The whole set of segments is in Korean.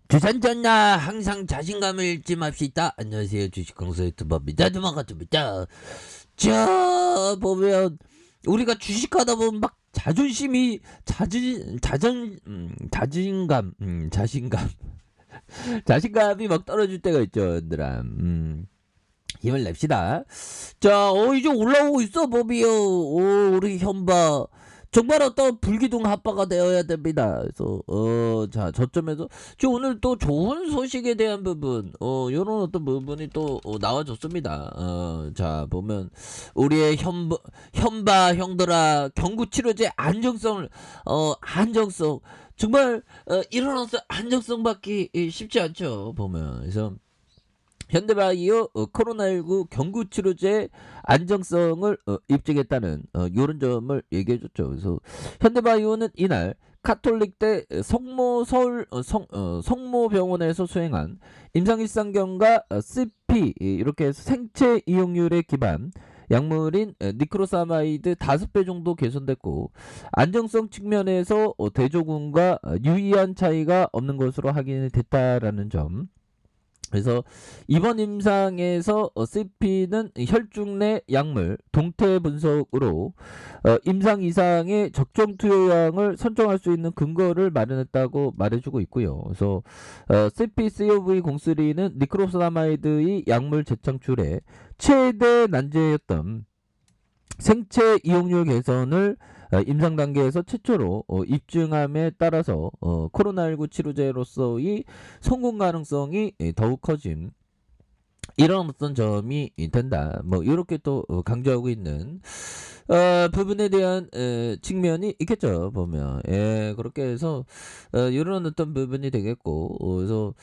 주산전나 항상 자신감을 잃지 맙시다. 안녕하세요, 주식강사 유튜버입니다. 도망갔습니다. 자, 보면 우리가 주식하다 보면 막 자존심이 자신감 자신감이 막 떨어질 때가 있죠, 얘들아. 힘을 냅시다. 자, 이제 올라오고 있어, 법이요. 우리 현바. 정말 어떤 불기둥 합바가 되어야 됩니다. 그래서, 자, 저점에서, 지금 오늘 또 좋은 소식에 대한 부분, 요런 어떤 부분이 또, 나와줬습니다. 자, 보면, 우리의 현바 형들아, 경구치료제 안정성을, 안정성. 정말, 이런 어떤 안정성 받기 쉽지 않죠, 보면. 그래서, 현대바이오 코로나19 경구치료제 안정성을 입증했다는 이런 점을 얘기해줬죠. 그래서 현대바이오는 이날 카톨릭대 성모병원에서 수행한 임상일상경과 CP 이렇게 해서 생체 이용률에 기반 약물인 니크로사마이드 5배 정도 개선됐고 안정성 측면에서 대조군과 유의한 차이가 없는 것으로 확인이 됐다라는 점. 그래서 이번 임상에서 CP는 혈중 내 약물 동태 분석으로 임상 이상의 적정 투여량을 선정할 수 있는 근거를 마련했다고 말해주고 있고요. 그래서 CP-CoV03는 니크로사마이드의 약물 재창출에 최대 난제였던 생체 이용률 개선을 임상 단계에서 최초로 입증함에 따라서 코로나19 치료제로서의 성공 가능성이 더욱 커짐. 이런 어떤 점이 된다. 뭐 이렇게 또 강조하고 있는 부분에 대한 측면이 있겠죠. 보면 그렇게 해서 이런 어떤 부분이 되겠고 그래서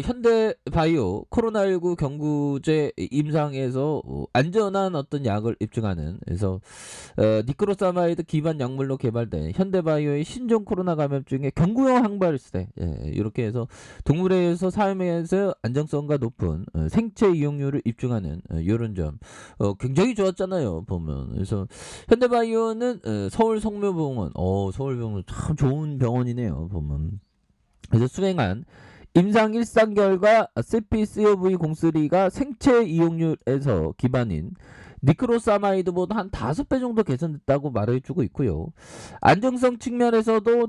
현대바이오 코로나19 경구제 임상에서 안전한 어떤 약을 입증하는 그래서 니크로사마이드 기반 약물로 개발된 현대바이오의 신종 코로나 감염증의 경구용 항바이러스대 이렇게 해서 동물에서 사용해서 안정성과 높은 생체 이용률을 입증하는 이런 점 굉장히 좋았잖아요. 보면 그래서 현대바이오는 서울 성묘병원 서울병원 참 좋은 병원이네요. 보면 그래서 수행한 임상 일상 결과 CPCOV03가 생체 이용률에서 기반인 니크로사마이드보다 한 5배 정도 개선됐다고 말해주고 있고요. 안정성 측면에서도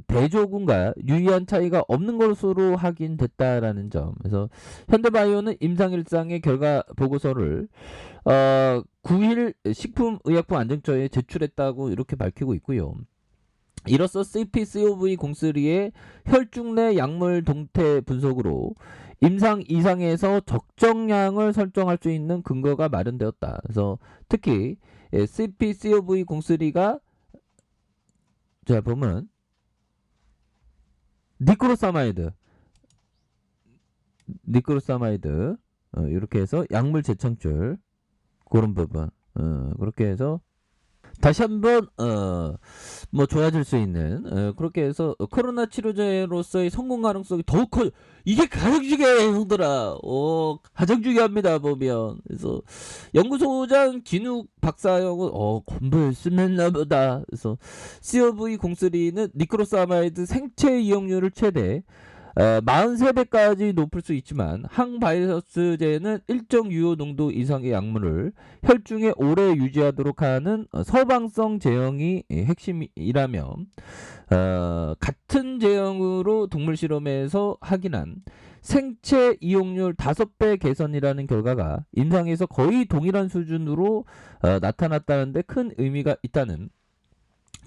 대조군과 유의한 차이가 없는 것으로 확인됐다라는 점. 그래서 현대바이오는 임상 일상의 결과 보고서를 9일 식품의약품안정처에 제출했다고 이렇게 밝히고 있고요. 이로써 CPCOV03의 혈중 내 약물 동태 분석으로 임상 이상에서 적정량을 설정할 수 있는 근거가 마련되었다. 그래서 특히 CPCOV03가 자 보면 니크로사마이드 이렇게 해서 약물 재창출 그런 부분 그렇게 해서 다시 한번 뭐 좋아질 수 있는 그렇게 해서 코로나 치료제로서의 성공 가능성이 더욱 커. 이게 가장 중요해 형들아. 가장 중요합니다 보면. 그래서 연구소장 진욱 박사형은 공부 열심히 했나 보다. 그래서 COV03는 니크로사마이드 생체 이용률을 최대 43배까지 높을 수 있지만 항바이러스제는 일정 유효 농도 이상의 약물을 혈중에 오래 유지하도록 하는 서방성 제형이 핵심이라며 같은 제형으로 동물 실험에서 확인한 생체 이용률 5배 개선이라는 결과가 임상에서 거의 동일한 수준으로 나타났다는데 큰 의미가 있다는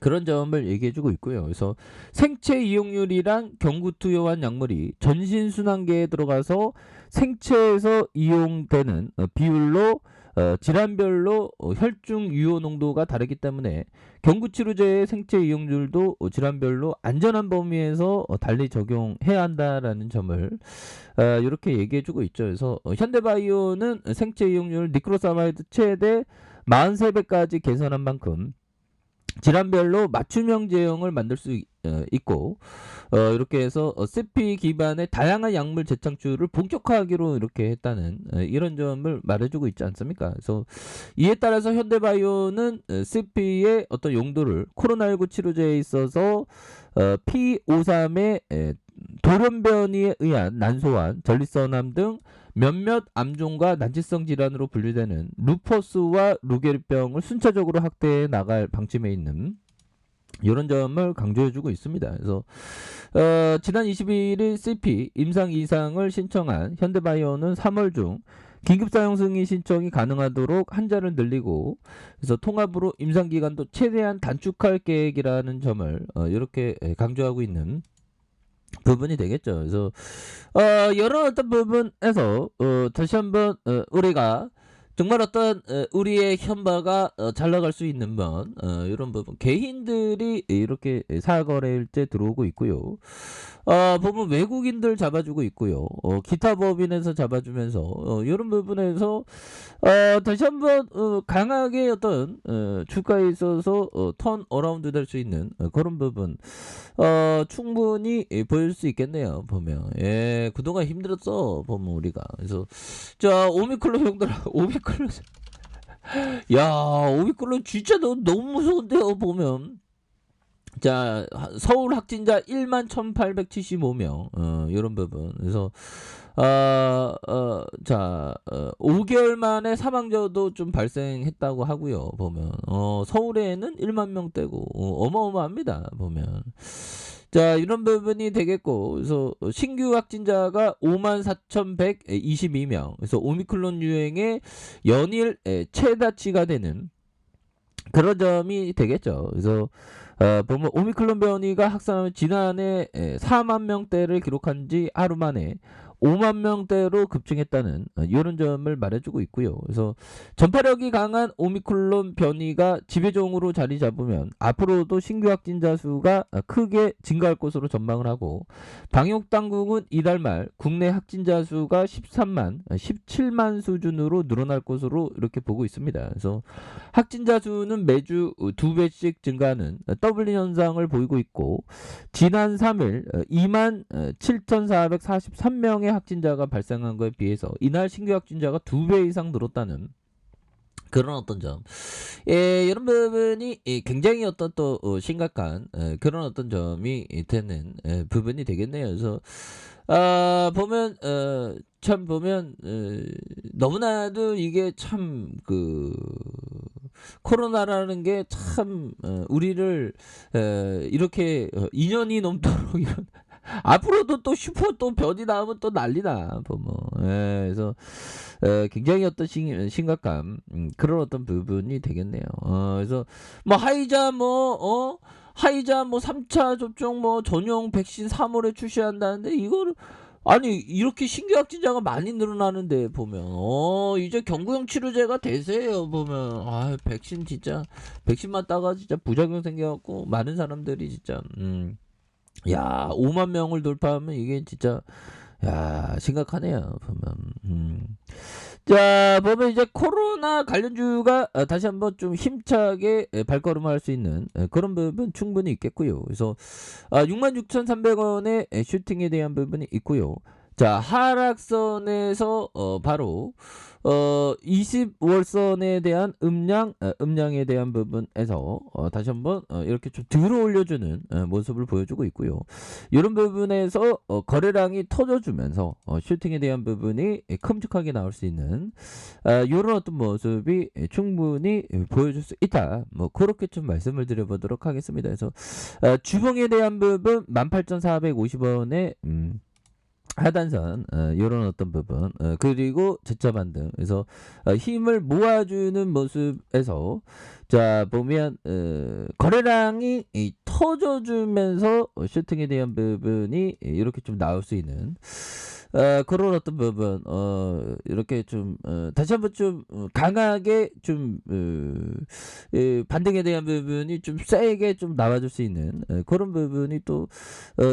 그런 점을 얘기해주고 있고요. 그래서 생체 이용률이란 경구 투여한 약물이 전신순환계에 들어가서 생체에서 이용되는 비율로 질환별로 혈중 유효 농도가 다르기 때문에 경구치료제의 생체 이용률도 질환별로 안전한 범위에서 달리 적용해야 한다라는 점을 이렇게 얘기해주고 있죠. 그래서 현대바이오는 생체 이용률 니크로사마이드 최대 43배까지 개선한 만큼 질환별로 맞춤형 제형을 만들 수 있고 이렇게 해서 CP 기반의 다양한 약물 재창출을 본격화하기로 이렇게 했다는 이런 점을 말해주고 있지 않습니까? 그래서 이에 따라서 현대바이오는 CP의 어떤 용도를 코로나19 치료제에 있어서 P53의 돌연변이에 의한 난소환, 전립선암 등 몇몇 암종과 난치성 질환으로 분류되는 루퍼스와 루게리병을 순차적으로 확대해 나갈 방침에 있는 이런 점을 강조해주고 있습니다. 그래서 지난 21일 CP 임상 이상을 신청한 현대바이오는 3월 중 긴급 사용 승인 신청이 가능하도록 한자를 늘리고 그래서 통합으로 임상 기간도 최대한 단축할 계획이라는 점을 이렇게 강조하고 있는 부분이 되겠죠. 그래서 여러 어떤 부분에서 다시 한번 우리가 정말 어떤 우리의 현바가 잘 나갈 수 있는 이런 부분 개인들이 이렇게 사거래일제 들어오고 있고요. 보면 외국인들 잡아주고 있고요. 기타 법인에서 잡아주면서 이런 부분에서 다시 한번 강하게 어떤 주가에 있어서 턴 어라운드 될 수 있는 그런 부분 충분히 보일 수 있겠네요. 보면 그동안 힘들었어 보면 우리가. 그래서 자 오미클론 형들 오미클론 야 오미클론 진짜 너무 무서운데요 보면. 자 서울 확진자 11,875명 이런 부분. 그래서 5개월 만에 사망자도 좀 발생했다고 하고요. 보면 서울에는 1만 명대고 어마어마합니다. 보면 자 이런 부분이 되겠고 그래서 신규 확진자가 54,122명. 그래서 오미클론 유행의 연일 최다치가 되는 그런 점이 되겠죠. 그래서 보면 오미클론 변이가 확산하면 지난해 4만 명대를 기록한 지 하루 만에 5만 명대로 급증했다는 이런 점을 말해주고 있고요. 그래서 전파력이 강한 오미클론 변이가 지배종으로 자리 잡으면 앞으로도 신규 확진자 수가 크게 증가할 것으로 전망을 하고 방역 당국은 이달 말 국내 확진자 수가 17만 수준으로 늘어날 것으로 이렇게 보고 있습니다. 그래서 확진자 수는 매주 2배씩 증가하는 더블링 현상을 보이고 있고 지난 3일 2만 7,443명의 확진자가 발생한 것에 비해서 이날 신규 확진자가 2배 이상 늘었다는 그런 어떤 점, 이런 부분이 굉장히 어떤 또 심각한 그런 어떤 점이 되는 부분이 되겠네요. 그래서 보면 참 보면 너무나도 이게 참 코로나라는 게 참 우리를 이렇게 2년이 넘도록 이런 앞으로도 또 슈퍼 또 변이 나오면 또 난리나 보면. 그래서 굉장히 어떤 심각한 그런 어떤 부분이 되겠네요. 그래서 뭐 화이자 화이자 3차 접종 전용 백신 3월에 출시한다는데 이거를 아니 이렇게 신규 확진자가 많이 늘어나는데 보면 이제 경구용 치료제가 대세예요 보면. 백신 진짜 백신만 따가 진짜 부작용 생겨갖고 많은 사람들이 진짜 야 5만 명을 돌파하면 이게 진짜 야 심각하네요 보면. 자 보면 이제 코로나 관련주가 다시 한번 좀 힘차게 발걸음을 할 수 있는 그런 부분 충분히 있겠고요. 그래서 66,300원의 슈팅에 대한 부분이 있고요. 자 하락선에서 바로 20월선에 대한 음량에 대한 부분에서 다시 한번 이렇게 좀 들어 올려주는 모습을 보여주고 있고요. 이런 부분에서 거래량이 터져주면서 슈팅에 대한 부분이 큼직하게 나올 수 있는 이런 어떤 모습이 충분히 보여줄 수 있다. 그렇게 좀 말씀을 드려보도록 하겠습니다. 그래서 주봉에 대한 부분 18,450원에 하단선 이런 어떤 부분 그리고 저점 반등. 그래서 힘을 모아주는 모습에서 자 보면 거래량이 터져주면서 슈팅에 대한 부분이 이렇게 좀 나올 수 있는 그런 어떤 부분 이렇게 좀 다시 한번 좀 강하게 좀 반등에 대한 부분이 좀 세게 좀 나와줄 수 있는 그런 부분이 또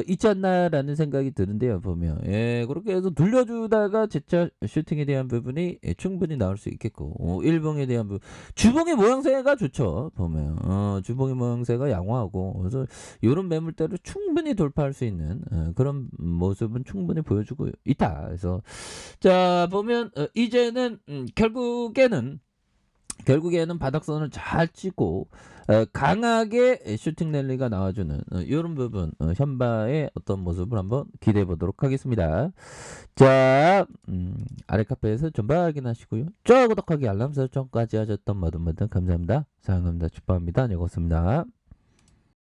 있지 않나라는 생각이 드는데요 보면. 그렇게 해서 돌려주다가 재차 슈팅에 대한 부분이 충분히 나올 수 있겠고 일봉에 대한 부분 주봉의 모양새가 좋죠 보면. 주봉의 모양새가 양호하고 그래서 이런 매물대로 충분히 돌파할 수 있는 그런 모습은 충분히 보여주고 있다. 그래서 자 보면 이제는 결국에는 결국에는 바닥선을 잘 치고 강하게 슈팅 랠리가 나와주는 이런 부분 현바의 어떤 모습을 한번 기대해 보도록 하겠습니다. 자, 아래 카페에서 전방 확인하시고요. 좋아요, 구독하기, 알람 설정까지 하셨던 모든 분들 감사합니다. 사랑합니다. 축복합니다. 안녕히 계십니다.